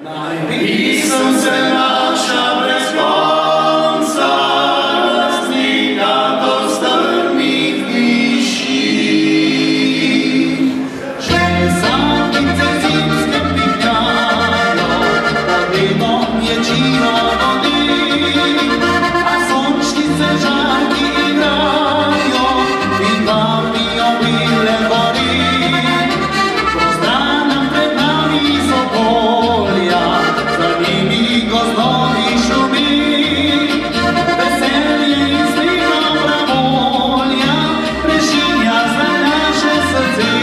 Najpisam se naša bez konca, raznika do strmih viši. Želje satnice zimske pivljaju, pod nebom je čino vodi, a sončnice žarki igraju, i papi obile gori. Gozdovi šumi, veselje i slika pravolja, prešinja za naše srce.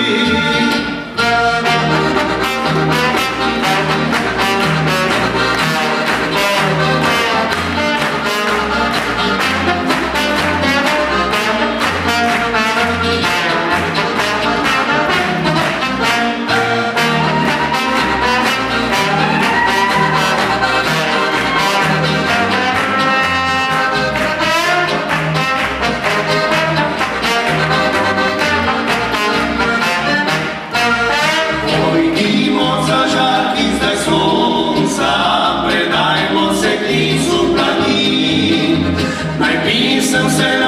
Predajmo se klicu planin, najpisam se